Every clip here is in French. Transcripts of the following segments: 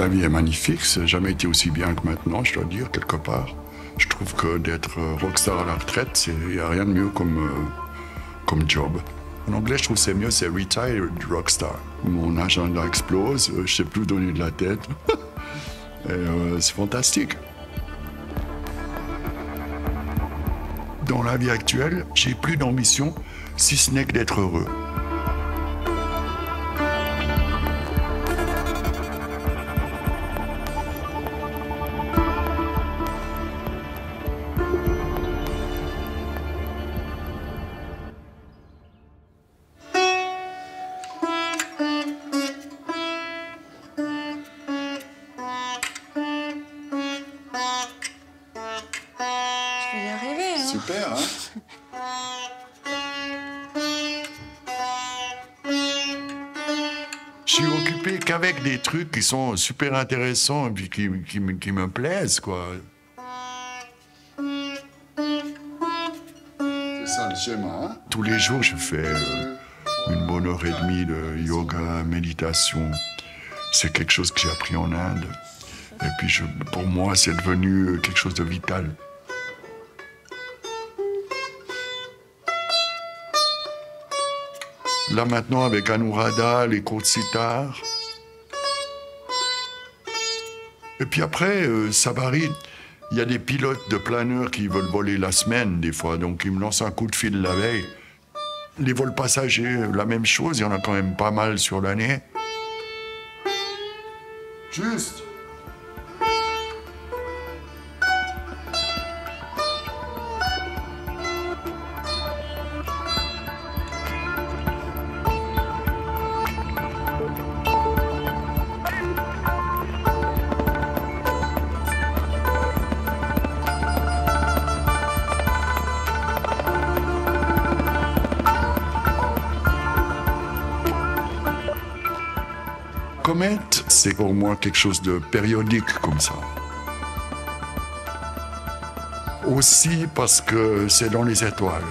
La vie est magnifique, ça n'a jamais été aussi bien que maintenant, je dois dire, quelque part. Je trouve que d'être rockstar à la retraite, il n'y a rien de mieux comme job. En anglais, je trouve que c'est mieux, c'est retired rockstar. Mon agenda explose, je ne sais plus où donner de la tête. C'est fantastique. Dans la vie actuelle, j'ai plus d'ambition, si ce n'est que d'être heureux. Super, hein? Je suis occupé qu'avec des trucs qui sont super intéressants et puis qui me plaisent, quoi. C'est ça le schéma, hein? Tous les jours, je fais une bonne heure et demie de yoga, méditation. C'est quelque chose que j'ai appris en Inde. Et puis, pour moi, c'est devenu quelque chose de vital. Là maintenant, avec Anuradha, les cours de sitar. Et puis après, ça varie. Il y a des pilotes de planeurs qui veulent voler la semaine, des fois. Donc, ils me lancent un coup de fil la veille. Les vols passagers, la même chose. Il y en a quand même pas mal sur l'année. Juste. Comète, c'est pour moi quelque chose de périodique comme ça. Aussi parce que c'est dans les étoiles.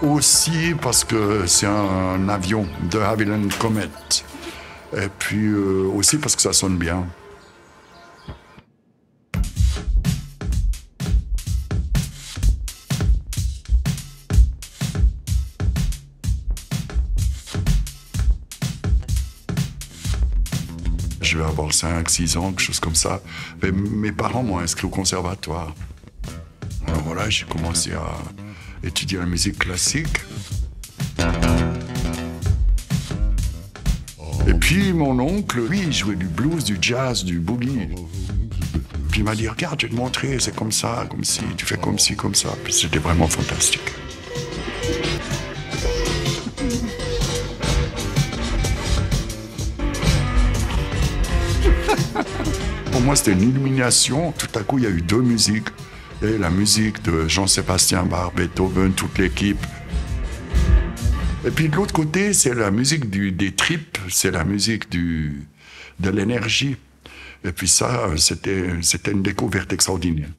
Aussi parce que c'est un avion de Havilland Comet. Et puis aussi parce que ça sonne bien. Je vais avoir 5, 6 ans, quelque chose comme ça. Mais mes parents m'ont inscrit au conservatoire. Alors voilà, j'ai commencé à étudier la musique classique. Et puis mon oncle, lui, il jouait du blues, du jazz, du boogie. Puis il m'a dit, regarde, je vais te montrer, c'est comme ça, comme si, tu fais comme ci, comme ça. Puis c'était vraiment fantastique. Pour moi, c'était une illumination. Tout à coup, il y a eu 2 musiques. Et la musique de Jean-Sébastien Bach, Beethoven, toute l'équipe. Et puis de l'autre côté, c'est la musique des tripes, c'est la musique de l'énergie. Et puis ça, c'était une découverte extraordinaire.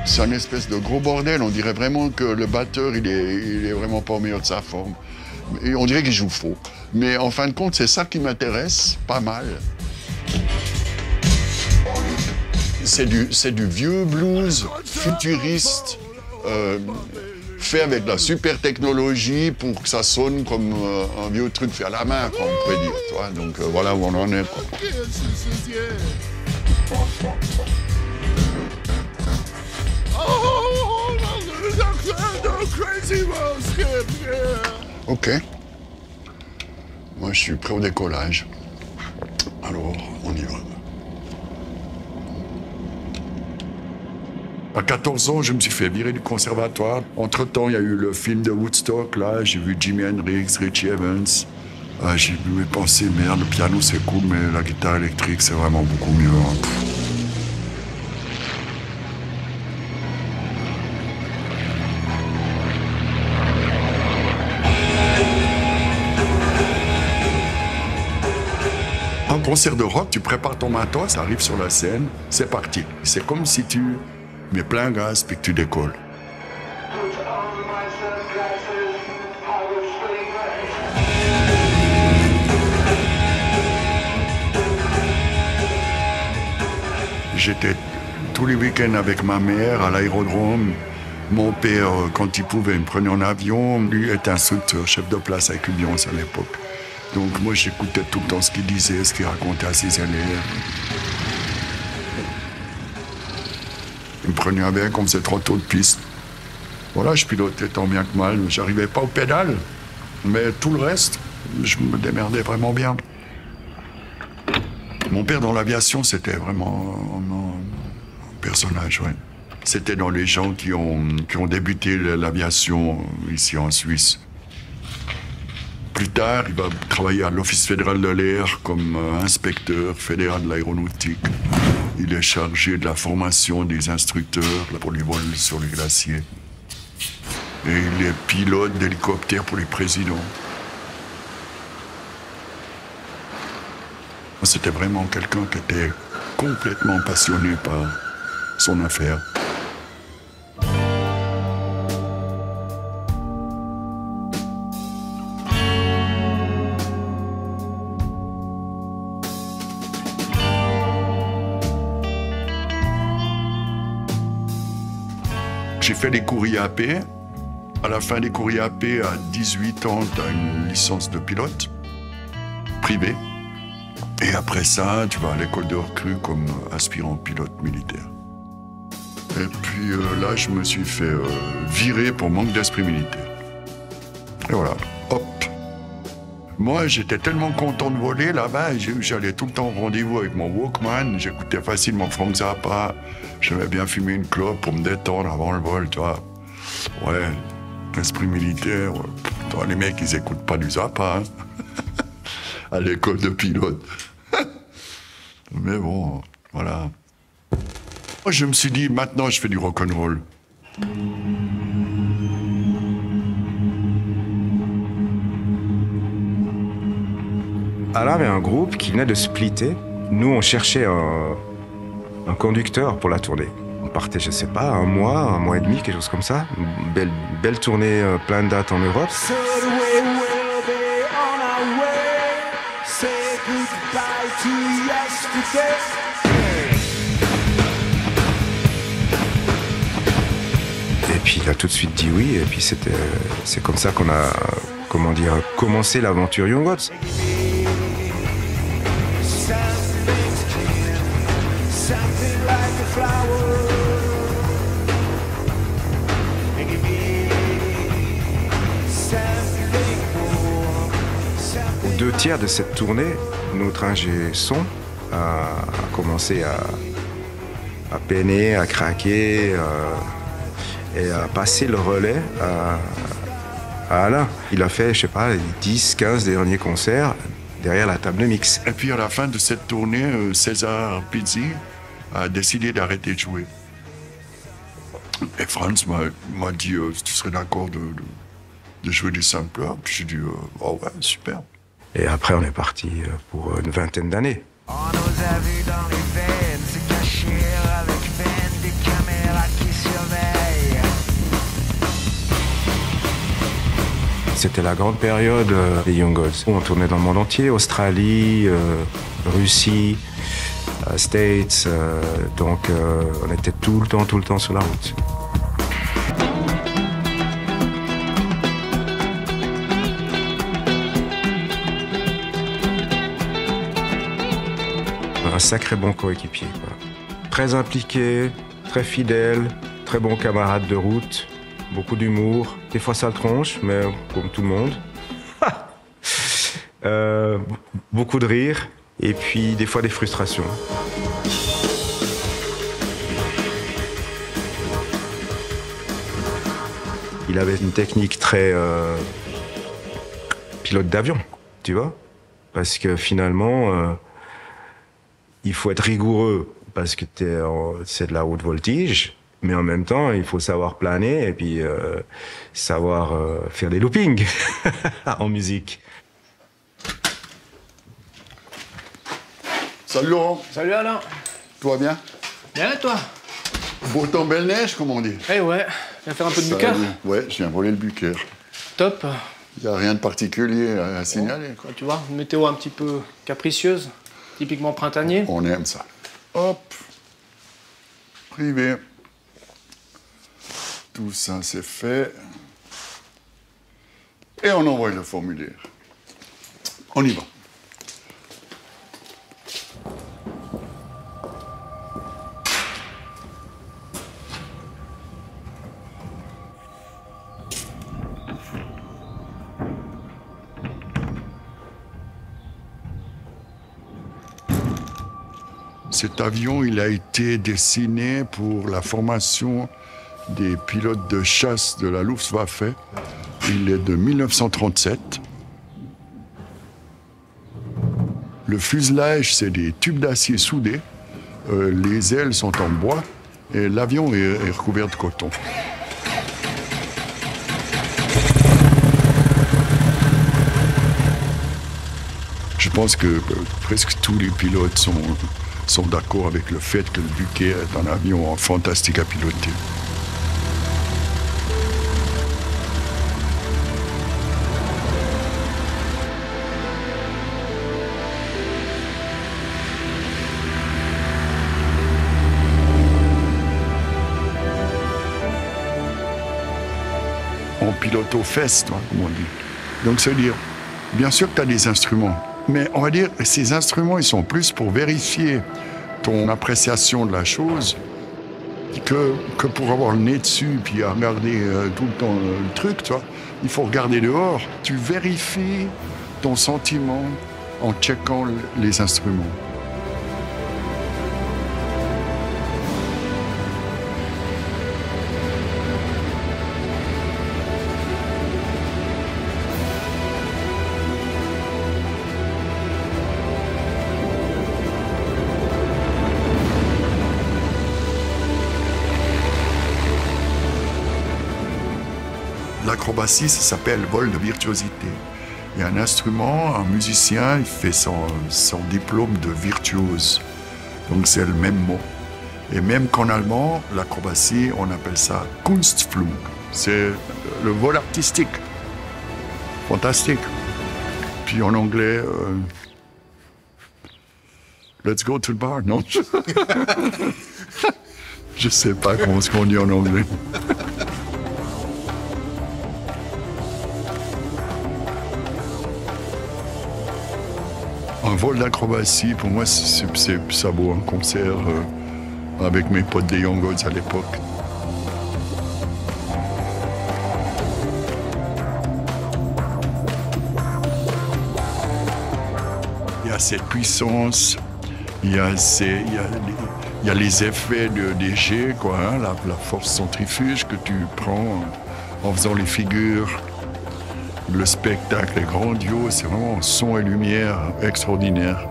C'est un espèce de gros bordel. On dirait vraiment que le batteur, il est vraiment pas au meilleur de sa forme. Et on dirait qu'il joue faux. Mais en fin de compte, c'est ça qui m'intéresse pas mal. C'est du vieux blues futuriste, fait avec de la super technologie pour que ça sonne comme un vieux truc fait à la main, quoi, on pourrait dire. Tu vois. Donc voilà où on en est, quoi. Ok. Moi, je suis prêt au décollage. Alors, on y va. À 14 ans, je me suis fait virer du conservatoire. Entre-temps, il y a eu le film de Woodstock, là. J'ai vu Jimi Hendrix, Richie Evans. J'ai pensé, merde, le piano, c'est cool, mais la guitare électrique, c'est vraiment beaucoup mieux. Hein. Un concert de rock, tu prépares ton matos, ça arrive sur la scène, c'est parti. C'est comme si tu mets plein gaz puis que tu décolles. j'étais tous les week-ends avec ma mère à l'aérodrome. Mon père, quand il pouvait, me prenait en avion. Lui était instructeur, chef de place avec Lyonce à l'époque. Donc moi, j'écoutais tout le temps ce qu'il disait, ce qu'il racontait à ses élèves. Il me prenait avec, on faisait 3 tours de piste. Voilà, je pilotais tant bien que mal. J'arrivais pas aux pédales, mais tout le reste, je me démerdais vraiment bien. Mon père dans l'aviation, c'était vraiment un personnage, ouais. C'était dans les gens qui ont débuté l'aviation ici en Suisse. Plus tard, il va travailler à l'Office fédéral de l'air comme inspecteur fédéral de l'aéronautique. Il est chargé de la formation des instructeurs pour les vols sur les glaciers. Et il est pilote d'hélicoptère pour les présidents. C'était vraiment quelqu'un qui était complètement passionné par son affaire. J'ai fait les cours IAP. À la fin des cours IAP, à 18 ans, tu as une licence de pilote privée. Et après ça, tu vas à l'école de recrues comme aspirant pilote militaire. Et puis là, je me suis fait virer pour manque d'esprit militaire. Et voilà, hop. Moi, j'étais tellement content de voler là-bas, j'allais tout le temps au rendez-vous avec mon Walkman, j'écoutais facilement Frank Zappa, j'aimais bien fumer une clope pour me détendre avant le vol, tu vois. Ouais, l'esprit militaire, toi, les mecs, ils écoutent pas du Zappa, hein. À l'école de pilote. Mais bon, voilà. Moi, je me suis dit, maintenant, je fais du rock'n'roll. Alain avait un groupe qui venait de splitter. Nous, on cherchait un conducteur pour la tournée. On partait, je sais pas, un mois et demi, quelque chose comme ça. Une belle tournée, plein de dates en Europe. Et puis il a tout de suite dit oui, et puis c'est comme ça qu'on a, commencé l'aventure Young Gods. Aux 2 tiers de cette tournée, notre ingé son a commencé à peiner, à craquer et à passer le relais à Alain. Il a fait, je sais pas, les 10, 15 derniers concerts derrière la table de mix. Et puis à la fin de cette tournée, César Pizzi a décidé d'arrêter de jouer. Et Franz m'a dit, tu serais d'accord de jouer du sampler? Puis j'ai dit, oh ouais, super. Et après, on est parti pour une 20aine d'années. On nous a vus dans les veines, se cacher avec peine des caméras qui surveillent. C'était la grande période des Young Gods. On tournait dans le monde entier, Australie, Russie, States. Donc on était tout le temps sur la route. Un sacré bon coéquipier, quoi. Très impliqué, très fidèle, très bon camarade de route, beaucoup d'humour, des fois sale tronche, mais comme tout le monde. Beaucoup de rire, et puis des fois des frustrations. Il avait une technique très pilote d'avion, tu vois, parce que finalement, il faut être rigoureux parce que c'est de la haute voltige, mais en même temps, il faut savoir planer et puis savoir faire des loopings en musique. Salut Laurent. Salut Alain. Tout va bien? Bien et toi? Beau temps, belle neige, comme on dit. Eh ouais, viens faire un peu de bucaire. Ouais, je viens voler le bucaire. Top. Il n'y a rien de particulier à signaler, quoi. Tu vois, une météo un petit peu capricieuse, typiquement printanier. On aime ça. Hop. privé. Tout ça, c'est fait. Et on envoie le formulaire. On y va. Cet avion, il a été dessiné pour la formation des pilotes de chasse de la Luftwaffe. Il est de 1937. Le fuselage, c'est des tubes d'acier soudés. Les ailes sont en bois et l'avion est recouvert de coton. Je pense que presque tous les pilotes sont d'accord avec le fait que le Bucaille est un avion fantastique à piloter. On pilote aux fesses, toi, comme on dit. Donc, ça veut dire, bien sûr que tu as des instruments, mais on va dire que ces instruments, ils sont plus pour vérifier ton appréciation de la chose que pour avoir le nez dessus puis à regarder tout le temps le truc, tu vois. Il faut regarder dehors. Tu vérifies ton sentiment en checkant les instruments. L'acrobatie, ça s'appelle vol de virtuosité. Il y a un instrument, un musicien, il fait son diplôme de virtuose. Donc c'est le même mot. Et même qu'en allemand, l'acrobatie, on appelle ça Kunstflug. C'est le vol artistique. Fantastique. Puis en anglais, let's go to the bar, non? Je sais pas comment ce qu'on dit en anglais. Un vol d'acrobatie, pour moi, ça vaut un concert avec mes potes des Young Gods à l'époque. Il y a cette puissance, il y a les effets des jets, quoi, hein, la force centrifuge que tu prends en faisant les figures. Le spectacle est grandiose, c'est vraiment son et lumière extraordinaire.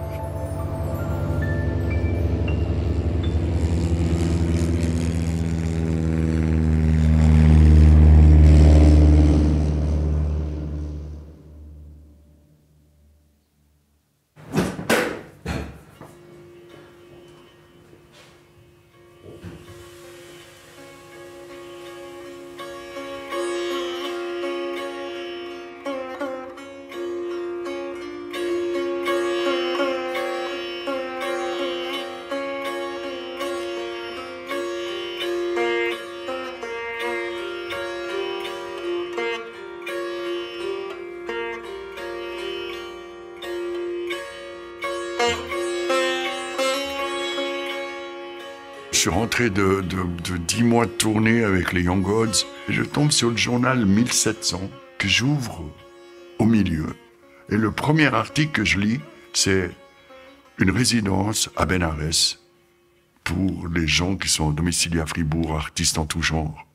Je suis rentré de 10 mois de tournée avec les Young Gods et je tombe sur le journal 1700 que j'ouvre au milieu. Et le premier article que je lis, c'est une résidence à Bénarès pour les gens qui sont domiciliés à Fribourg, artistes en tout genre.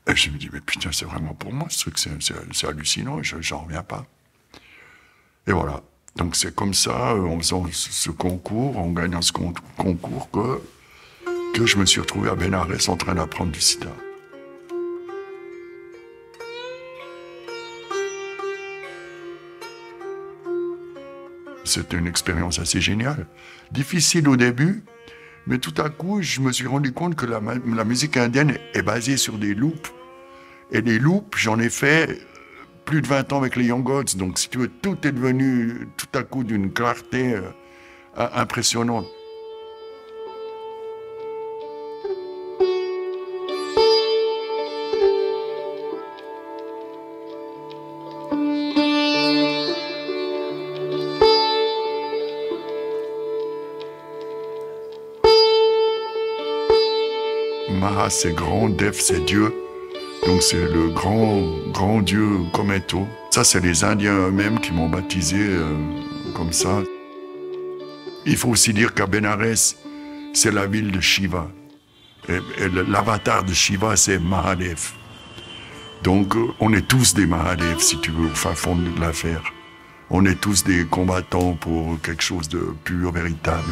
Et je me dis, mais putain, c'est vraiment pour moi ce truc, c'est hallucinant, j'en reviens pas. Et voilà. Donc c'est comme ça, en faisant ce concours, en gagnant ce concours, que je me suis retrouvé à Bénarès en train d'apprendre du sitar. C'était une expérience assez géniale. Difficile au début, mais tout à coup, je me suis rendu compte que la musique indienne est basée sur des loops. Et les loops, j'en ai fait plus de 20 ans avec les Young Gods. Donc, si tu veux, tout est devenu tout à coup d'une clarté impressionnante. Maha, c'est grand, Dev, c'est Dieu. Donc c'est le grand Dieu Kometo. Ça, c'est les Indiens eux-mêmes qui m'ont baptisé comme ça. Il faut aussi dire qu'à Benares, c'est la ville de Shiva. Et l'avatar de Shiva, c'est Mahadev. Donc on est tous des Mahadev, si tu veux, au fin fond de l'affaire. On est tous des combattants pour quelque chose de pur, véritable.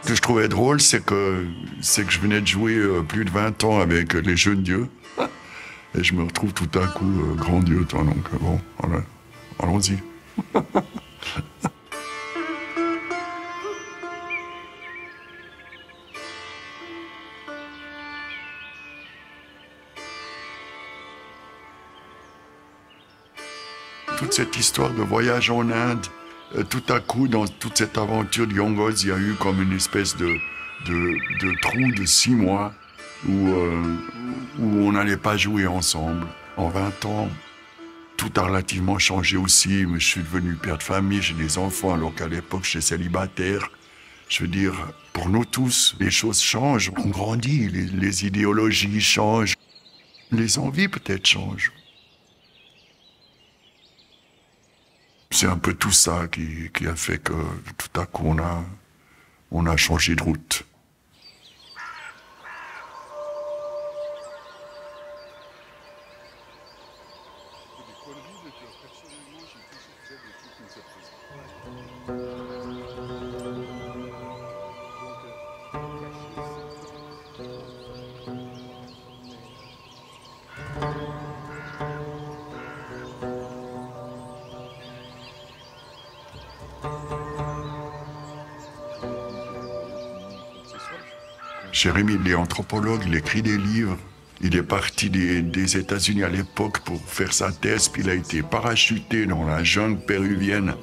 Ce que je trouvais drôle, c'est que je venais de jouer plus de 20 ans avec les jeunes dieux. Et je me retrouve tout à coup grand dieu, toi. Donc bon, voilà. Allons-y. Toute cette histoire de voyage en Inde, tout à coup, dans toute cette aventure de Yongoz, il y a eu comme une espèce de trou de 6 mois où on n'allait pas jouer ensemble. En 20 ans, tout a relativement changé aussi. Mais je suis devenu père de famille, j'ai des enfants, alors qu'à l'époque, j'étais célibataire. Je veux dire, pour nous tous, les choses changent. On grandit, les idéologies changent. Les envies peut-être changent. C'est un peu tout ça qui a fait que tout à coup on a changé de route. Jérémy, il est anthropologue, il écrit des livres. Il est parti des États-Unis à l'époque pour faire sa thèse, puis il a été parachuté dans la jungle péruvienne,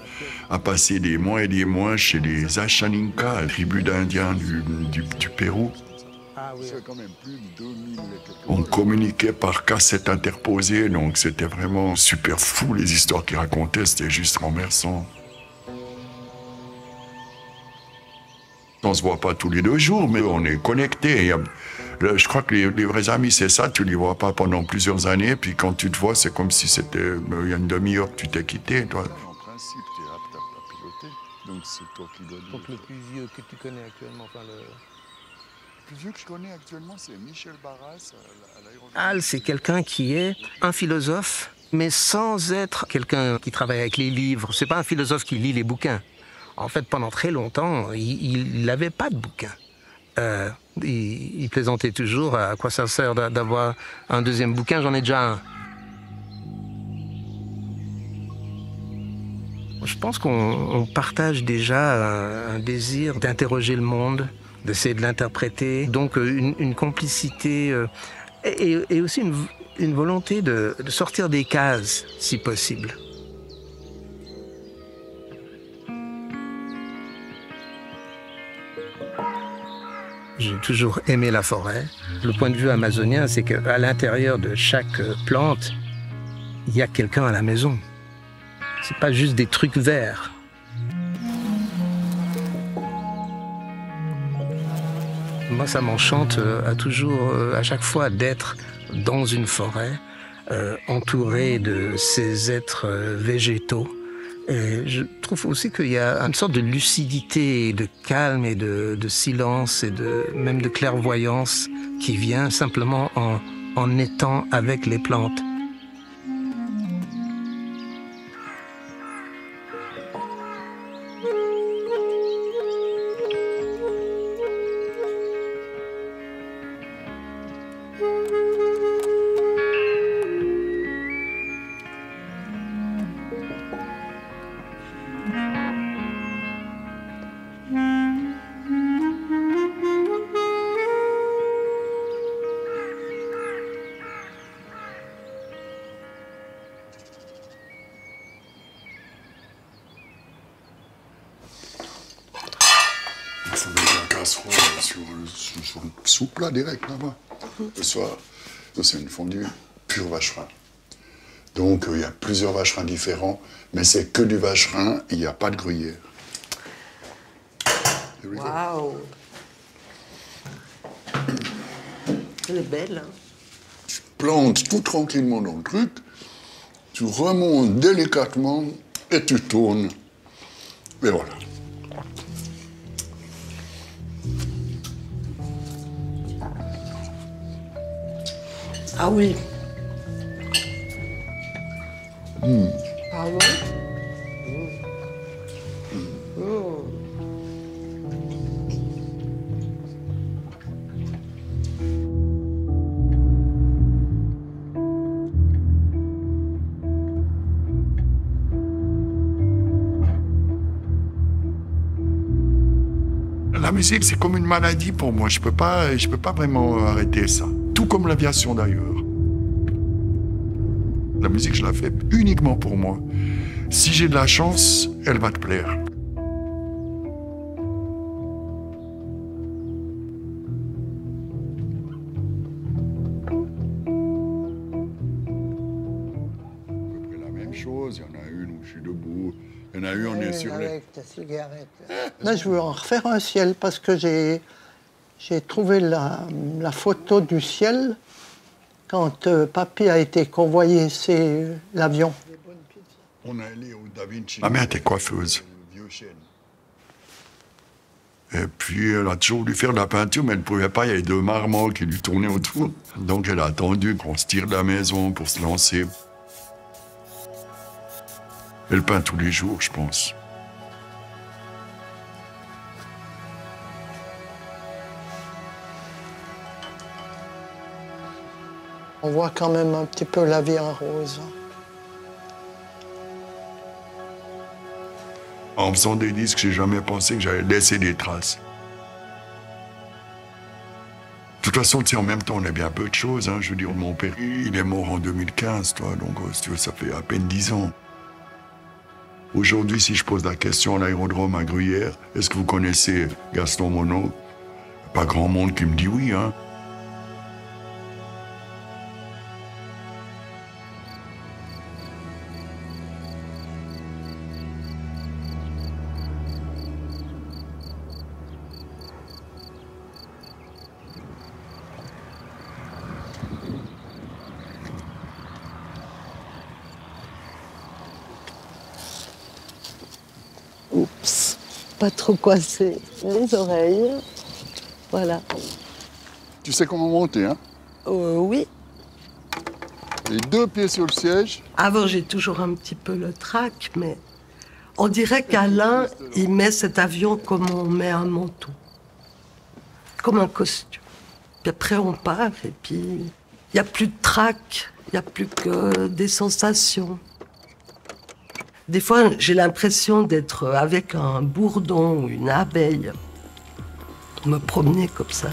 a passé des mois et des mois chez les Ashaninka, la tribu d'Indiens du Pérou. On communiquait par cassette interposée, donc c'était vraiment super fou les histoires qu'il racontait, c'était juste renversant. On ne se voit pas tous les 2 jours, mais on est connectés. Je crois que les vrais amis, c'est ça, tu ne les vois pas pendant plusieurs années, puis quand tu te vois, c'est comme si c'était il y a une demi-heure que tu t'es quitté, toi. En principe, tu es apte à piloter, donc c'est toi qui dois dire. Donc le plus vieux que tu connais actuellement, enfin le plus vieux que je connais actuellement, c'est Michel Barras à l'aérodrome. Al, c'est quelqu'un qui est un philosophe, mais sans être quelqu'un qui travaille avec les livres. C'est pas un philosophe qui lit les bouquins. En fait, pendant très longtemps, il n'avait pas de bouquin. Il plaisantait toujours à quoi ça sert d'avoir un deuxième bouquin, j'en ai déjà un. Je pense qu'on partage déjà un désir d'interroger le monde, d'essayer de l'interpréter, donc une complicité et aussi une volonté de sortir des cases, si possible. J'ai toujours aimé la forêt. Le point de vue amazonien, c'est qu'à l'intérieur de chaque plante, il y a quelqu'un à la maison. C'est pas juste des trucs verts. Moi, ça m'enchante à chaque fois d'être dans une forêt, entouré de ces êtres végétaux. Et je trouve aussi qu'il y a une sorte de lucidité, de calme et de silence et même de clairvoyance qui vient simplement en étant avec les plantes. Il faut mettre la casserole sur le sous-plat direct là-bas. Le soir, c'est une fondue pure vacherin. Donc il y a plusieurs vacherins différents, mais c'est que du vacherin, il n'y a pas de gruyère. Waouh! Elle est belle. Hein. Tu plantes tout tranquillement dans le truc, tu remontes délicatement et tu tournes. Et voilà. Ah oui. Mmh. Ah ouais. La musique, c'est comme une maladie pour moi. Je peux pas vraiment arrêter ça. Tout comme l'aviation d'ailleurs. La musique, je la fais uniquement pour moi. Si j'ai de la chance, elle va te plaire. La même chose, il y en a une où je suis debout, il y en a une, on est sur les... Avec ta cigarette. Là, je veux en refaire un ciel parce que j'ai trouvé la photo du ciel quand papy a été convoyé, c'est l'avion. On est allé au Da Vinci. Ma mère était coiffeuse. Et puis, elle a toujours voulu faire de la peinture, mais elle ne pouvait pas. Il y avait 2 marmots qui lui tournaient autour. Donc, elle a attendu qu'on se tire de la maison pour se lancer. Elle peint tous les jours, je pense. On voit quand même un petit peu la vie en rose. En faisant des disques, j'ai jamais pensé que j'allais laisser des traces. De toute façon, tu sais, en même temps, on est bien peu de choses. Hein. Je veux dire, mon père, il est mort en 2015, toi, donc si tu veux, ça fait à peine 10 ans. Aujourd'hui, si je pose la question à l'aérodrome à Gruyère, est-ce que vous connaissez Gaston Monod? Pas grand monde qui me dit oui, hein. Oups, pas trop coincé les oreilles. Voilà. Tu sais comment monter, hein? Oui. Les 2 pieds sur le siège. Avant, j'ai toujours un petit peu le trac, mais on dirait qu'Alain, il met cet avion comme on met un manteau. Comme un costume. Puis après, on part, et puis il n'y a plus de trac, il n'y a plus que des sensations. Des fois, j'ai l'impression d'être avec un bourdon ou une abeille. Me promener comme ça.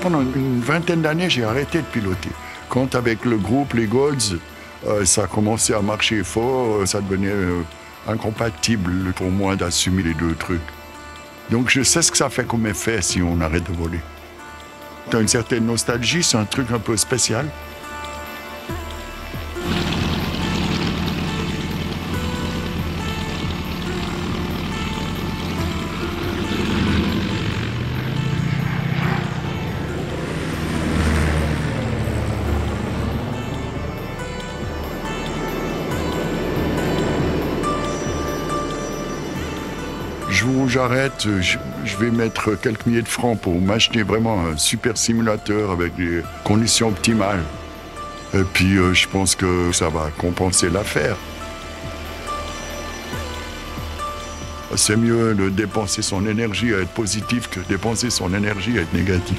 Pendant une vingtaine d'années, j'ai arrêté de piloter. Quand avec le groupe, les Golds, ça a commencé à marcher fort, ça devenait incompatible pour moi d'assumer les 2 trucs. Donc je sais ce que ça fait comme effet si on arrête de voler. T'as une certaine nostalgie, c'est un truc un peu spécial. Le jour où j'arrête, je vais mettre quelques milliers de francs pour m'acheter vraiment un super simulateur avec des conditions optimales. Et puis je pense que ça va compenser l'affaire. C'est mieux de dépenser son énergie à être positif que de dépenser son énergie à être négatif.